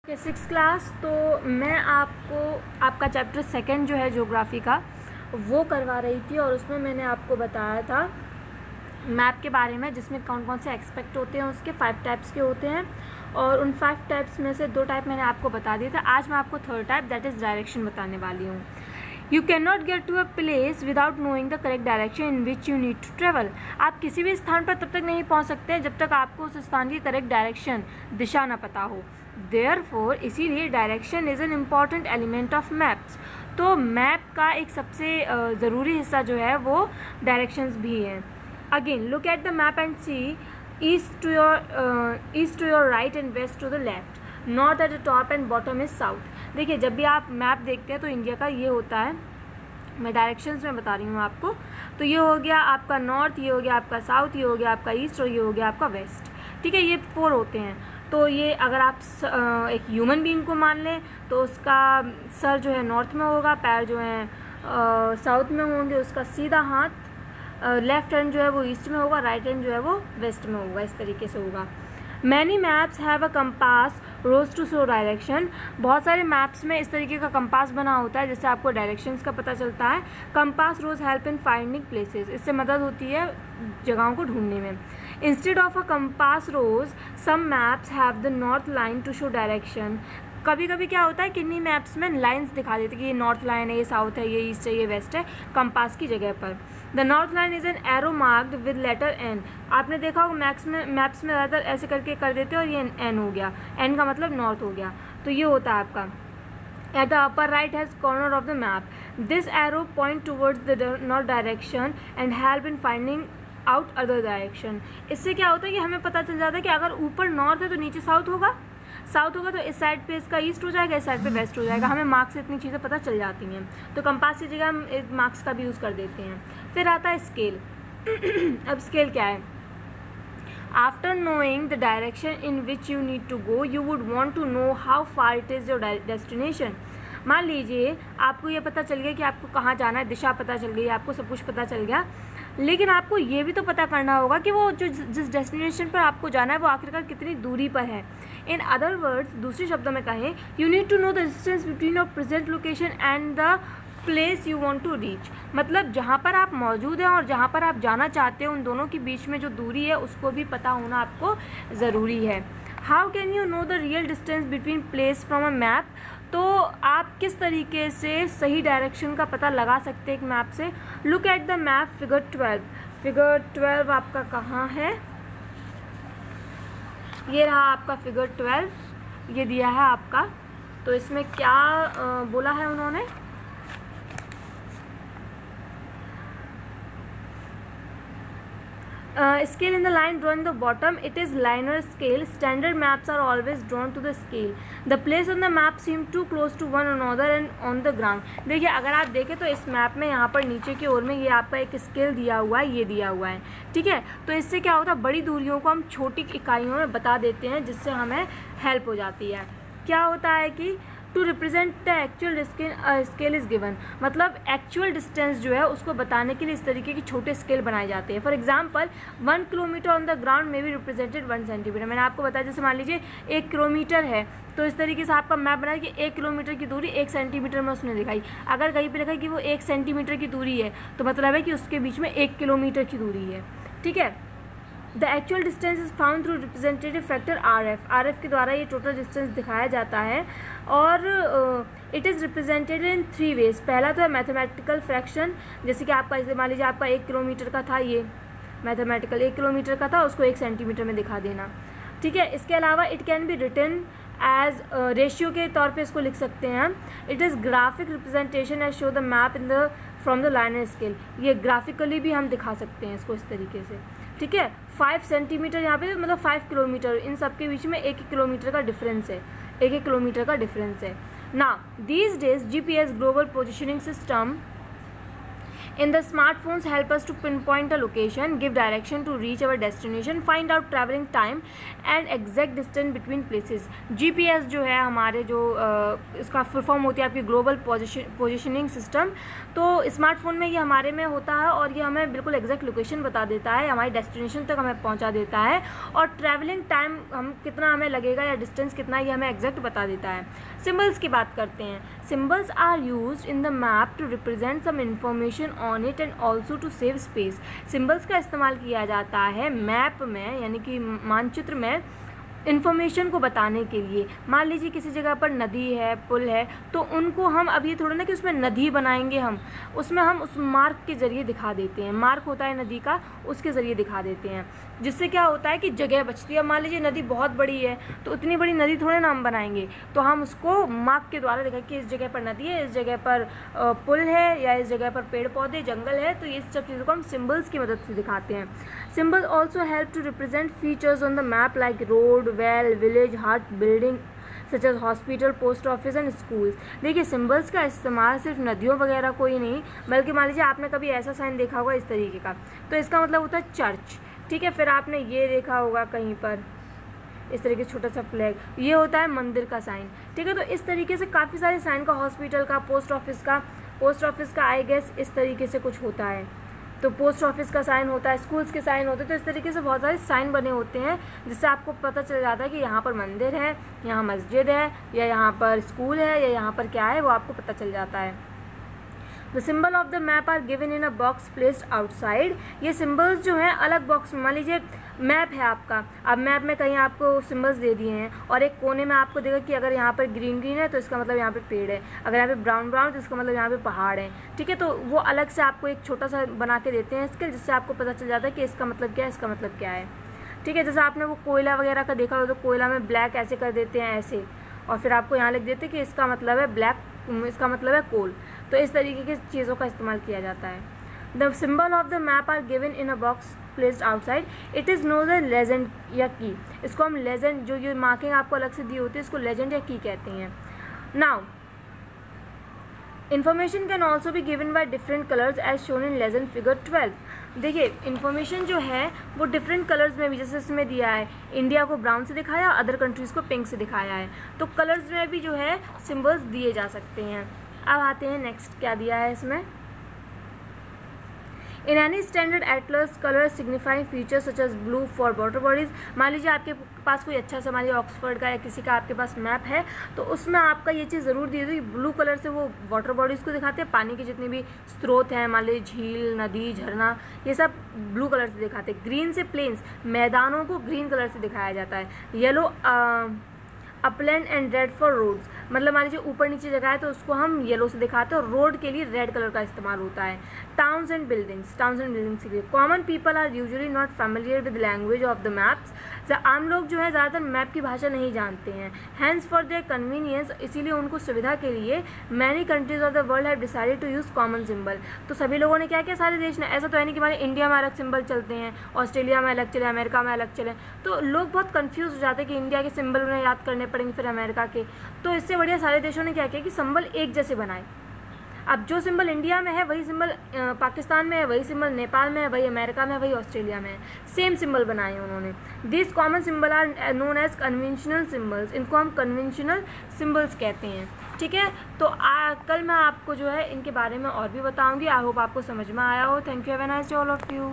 Six class. तो मैं आपको आपका चैप्टर सेकंड जो है ज्योग्राफी का वो करवा रही थी और उसमें मैंने आपको बताया था मैप के बारे में, जिसमें कौन कौन से एक्सपेक्ट होते हैं, उसके 5 टाइप्स के होते हैं और उन 5 टाइप्स में से 2 टाइप मैंने आपको बता दिए थे। आज मैं आपको third type that is direction बताने वाली हूँ। You can not get to a place without knowing the correct direction in which you need to travel. आप किसी भी स्थान पर तब तक नहीं पहुँच सकते जब तक आपको उस स्थान की करेक्ट डायरेक्शन, दिशा ना पता हो। देयरफॉर इसीलिए direction is an important element of maps. तो मैप का एक सबसे ज़रूरी हिस्सा जो है वो डायरेक्शंस भी हैं। Again look at the map and see east to your right and west to the left, north at the top and bottom is south. देखिए, जब भी आप मैप देखते हैं तो इंडिया का ये होता है, मैं डायरेक्शंस में बता रही हूँ आपको। तो ये हो गया आपका नॉर्थ, ये हो गया आपका साउथ, ये हो गया आपका ईस्ट और ये हो गया आपका वेस्ट। ठीक है, ये 4 होते हैं। तो ये अगर आप एक ह्यूमन बीइंग को मान लें तो उसका सर जो है नॉर्थ में होगा, पैर जो है साउथ में होंगे, उसका सीधा हाथ लेफ्ट हैंड जो है वो ईस्ट में होगा, राइट हैंड जो है वो वेस्ट में होगा। इस तरीके से होगा। Many maps have a compass rose to show direction. बहुत सारे मैप्स में इस तरीके का कंपास बना होता है जिससे आपको डायरेक्शंस का पता चलता है। Compass rose help in finding places, इससे मदद होती है जगहों को ढूंढने में। Instead of a compass rose some maps have the north line to show direction. कभी कभी क्या होता है, किन्हीं मैप्स में लाइंस दिखा देते हैं कि ये नॉर्थ लाइन है, ये साउथ है, ये ईस्ट है, ये वेस्ट है, कंपास की जगह पर। The north line is an arrow marked with letter N. आपने देखा होगा मैप्स में ज़्यादातर ऐसे करके कर देते हैं और ये एन हो गया, एन का मतलब नॉर्थ हो गया। तो ये होता है आपका at the upper right has corner of the map. This arrow point towards the north direction and help in finding out other direction. इससे क्या होता है कि हमें पता चल जाता है कि अगर ऊपर नॉर्थ है तो नीचे साउथ होगा, साउथ होगा तो इस साइड पे इसका ईस्ट हो जाएगा, इस साइड पे वेस्ट हो जाएगा। हमें मार्क्स से इतनी चीज़ें पता चल जाती हैं। तो कंपास की जगह हम मार्क्स का भी यूज़ कर देते हैं। फिर आता है स्केल। अब स्केल क्या है? After knowing the direction in which you need to go you would want to know how far it is your destination. मान लीजिए आपको ये पता चल गया कि आपको कहाँ जाना है, दिशा पता चल गई, आपको सब कुछ पता चल गया, लेकिन आपको ये भी तो पता करना होगा कि वो जो जिस डेस्टिनेशन पर आपको जाना है वो आखिरकार कितनी दूरी पर है। इन अदर वर्ड्स, दूसरे शब्दों में कहें, you need to know the distance between your present location and the place you want to reach. मतलब जहाँ पर आप मौजूद हैं और जहाँ पर आप जाना चाहते हो, उन दोनों के बीच में जो दूरी है उसको भी पता होना आपको ज़रूरी है। How can you know the real distance between place from a map. तो आप किस तरीके से सही डायरेक्शन का पता लगा सकते हैं एक मैप से? Look at the map figure 12। Figure 12 आपका कहाँ है? ये रहा आपका फिगर 12, ये दिया है आपका। तो इसमें क्या बोला है उन्होंने? Scale in the line drawn in the bottom, it is linear scale. Standard maps are always drawn to the scale. The place on the map seem too close to one another and on the ground. देखिए, अगर आप देखें तो इस map में यहाँ पर नीचे की ओर में ये आपका एक स्केल दिया हुआ है, ये दिया हुआ है। ठीक है, तो इससे क्या होता है, बड़ी दूरियों को हम छोटी इकाइयों में बता देते हैं जिससे हमें हेल्प हो जाती है। क्या होता है कि to represent the actual scale is given, मतलब एक्चुअल डिस्टेंस जो है उसको बताने के लिए इस तरीके की छोटे स्केल बनाए जाते हैं। For example 1 kilometre on the ground में भी रिप्रेजेंटेड 1 सेंटीमीटर। मैंने आपको बताया, जैसे मान लीजिए 1 किलोमीटर है तो इस तरीके से आपका मैप बनाया कि 1 किलोमीटर की दूरी 1 सेंटीमीटर में उसने दिखाई। अगर कहीं पर लिखा कि वो 1 सेंटीमीटर की दूरी है तो मतलब है कि उसके बीच में 1 किलोमीटर की दूरी है। ठीक है, the actual distance is found through representative factor RF के द्वारा ये टोटल डिस्टेंस दिखाया जाता है और it is represented in 3 ways. पहला तो है मैथमेटिकल फ्रैक्शन, जैसे कि आपका इसे मान लीजिए आपका 1 किलोमीटर का था, ये मैथमेटिकल 1 किलोमीटर का था, उसको 1 सेंटीमीटर में दिखा देना। ठीक है, इसके अलावा it can be written as ratio के तौर पे इसको लिख सकते हैं। It is graphic representation as show the map in the from the linear scale. ये ग्राफिकली भी हम दिखा सकते हैं इसको इस तरीके से। ठीक है, 5 सेंटीमीटर यहाँ पे मतलब 5 किलोमीटर, इन सब के बीच में 1 किलोमीटर का डिफरेंस है, 1 किलोमीटर का डिफरेंस है ना। These days GPS global positioning system In the smartphones help us to pinpoint a location, give direction to reach our destination, find out traveling time and exact distance between places. GPS जो है हमारे जो इसका full form होती है आपकी global positioning system, तो smartphone में ये हमारे में होता है और ये हमें बिल्कुल एग्जैक्ट लोकेशन बता देता है, हमारी डेस्टिनेशन तक हमें पहुंचा देता है, और ट्रैवलिंग टाइम हम कितना हमें लगेगा या डिस्टेंस कितना ये हमें एग्जैक्ट बता देता है. सिम्बल्स की बात करते हैं. Symbols are used in the map to represent some information on it and also to save space. Symbols का इस्तेमाल किया जाता है मैप में, यानी कि मानचित्र में, इन्फॉर्मेशन को बताने के लिए. मान लीजिए किसी जगह पर नदी है, पुल है, तो उनको हम, अब ये थोड़ा ना कि उसमें नदी बनाएंगे हम, उसमें हम उस मार्क के ज़रिए दिखा देते हैं. मार्क होता है नदी का, उसके ज़रिए दिखा देते हैं, जिससे क्या होता है कि जगह बचती है. मान लीजिए नदी बहुत बड़ी है, तो उतनी बड़ी नदी थोड़े ना हम बनाएंगे, तो हम उसको मार्क के द्वारा दिखाएं कि इस जगह पर नदी है, इस जगह पर पुल है, या इस जगह पर पेड़ पौधे जंगल है. तो ये सब चीज़ों को हम सिम्बल्स की मदद से दिखाते हैं. Symbol also help to represent features on the map like road, well, village, hut, building such as hospital, post office and schools. देखिए सिम्बल्स का इस्तेमाल सिर्फ नदियों वगैरह को ही नहीं, बल्कि मान लीजिए आपने कभी ऐसा साइन देखा होगा इस तरीके का, तो इसका मतलब होता है चर्च. ठीक है, फिर आपने ये देखा होगा कहीं पर इस तरीके से छोटा सा फ्लैग, ये होता है मंदिर का साइन. ठीक है, तो इस तरीके से काफ़ी सारे साइन का, हॉस्पिटल का, पोस्ट ऑफिस का आई गेस इस तरीके से कुछ होता है. तो पोस्ट ऑफिस का साइन होता है, स्कूल्स के साइन होते हैं. तो इस तरीके से बहुत सारे साइन बने होते हैं, जिससे आपको पता चल जाता है कि यहाँ पर मंदिर है, यहाँ मस्जिद है, या यहाँ पर स्कूल है, या यहाँ पर क्या है, वो आपको पता चल जाता है. The symbol of the map are given in a box placed outside. ये सिम्बल्स जो हैं अलग बॉक्स में, मान लीजिए मैप है आपका, अब मैप में कहीं आपको सिम्बल्स दे दिए हैं, और एक कोने में आपको देगा कि अगर यहाँ पर ग्रीन ग्रीन है तो इसका मतलब यहाँ पे पेड़ है, अगर यहाँ पे ब्राउन ब्राउन तो इसका मतलब यहाँ पे पहाड़ है. ठीक है, तो वो अलग से आपको एक छोटा सा बना के देते हैं स्केल, जिससे आपको पता चल जाता है कि इसका मतलब क्या है, इसका मतलब क्या है. ठीक है, जैसे आपने वो कोयला वगैरह का देखा हो, तो कोयला में ब्लैक ऐसे कर देते हैं ऐसे, और फिर आपको यहाँ लिख देते हैं कि इसका मतलब है ब्लैक, इसका मतलब है कोल. तो इस तरीके की चीज़ों का इस्तेमाल किया जाता है. The symbol of the map are given in a box placed outside. It is known as legend या की. इसको हम लेजेंड, जो ये मार्किंग आपको अलग से दी होती है, इसको लेजेंड या की कहते हैं. नाउ इन्फॉर्मेशन कैन ऑल्सो भी given by different colours as shown in legend figure 12. देखिए इन्फॉर्मेशन जो है वो डिफरेंट कलर्स में भी, जैसे इसमें दिया है इंडिया को ब्राउन से दिखाया, अदर कंट्रीज़ को पिंक से दिखाया है, तो कलर्स में भी जो है सिम्बल्स दिए जा सकते हैं. अब आते हैं नेक्स्ट, क्या दिया है इसमें. In any standard atlas colour signifying features such as blue for water bodies. मान लीजिए आपके पास कोई अच्छा सा, मान लीजिए ऑक्सफोर्ड का या किसी का आपके पास मैप है, तो उसमें आपका ये चीज़ ज़रूर दी हुई, ब्लू कलर से वो वाटर बॉडीज़ को दिखाते हैं, पानी के जितने भी स्रोत हैं, मान लीजिए झील, नदी, झरना, ये सब ब्लू कलर से दिखाते हैं. ग्रीन से प्लेन्स, मैदानों को ग्रीन कलर से दिखाया जाता है. Yellow upland and red for roads, मतलब मान लीजिए ऊपर नीचे जगह है तो उसको हम येलो से दिखाते हैं, और रोड के लिए रेड कलर का इस्तेमाल होता है. टाउन्स एंड बिल्डिंग्स के लिए common people are usually not familiar with language of the maps. आम लोग जो है ज़्यादातर मैप की भाषा नहीं जानते हैं. हैंस फॉर देयर कन्वीनियंस, इसीलिए उनको सुविधा के लिए many countries of the world have decided to use common symbol. तो सभी लोगों ने क्या किया, सारे देश ने, ऐसा तो है नहीं कि हमारे इंडिया में अलग सिंबल चलते हैं, ऑस्ट्रेलिया में अलग चले, अमेरिका में अलग चले, तो लोग बहुत कन्फ्यूज़ हो जाते हैं कि इंडिया के सिंबल उन्हें याद करने पड़ेंगे फिर अमेरिका के. तो इससे बढ़िया सारे देशों ने क्या किया कि सिंबल एक जैसे बनाए. अब जो सिंबल इंडिया में है वही सिंबल पाकिस्तान में है, वही सिंबल नेपाल में है, वही अमेरिका में है, वही ऑस्ट्रेलिया में है, सेम सिंबल बनाए हैं उन्होंने. This common symbol are known as conventional symbols. इनको हम कन्वेंशनल सिंबल्स कहते हैं. ठीक है, तो कल मैं आपको जो है इनके बारे में और भी बताऊंगी. आई होप आपको समझ में आया हो. Thank you, have a nice day all of you.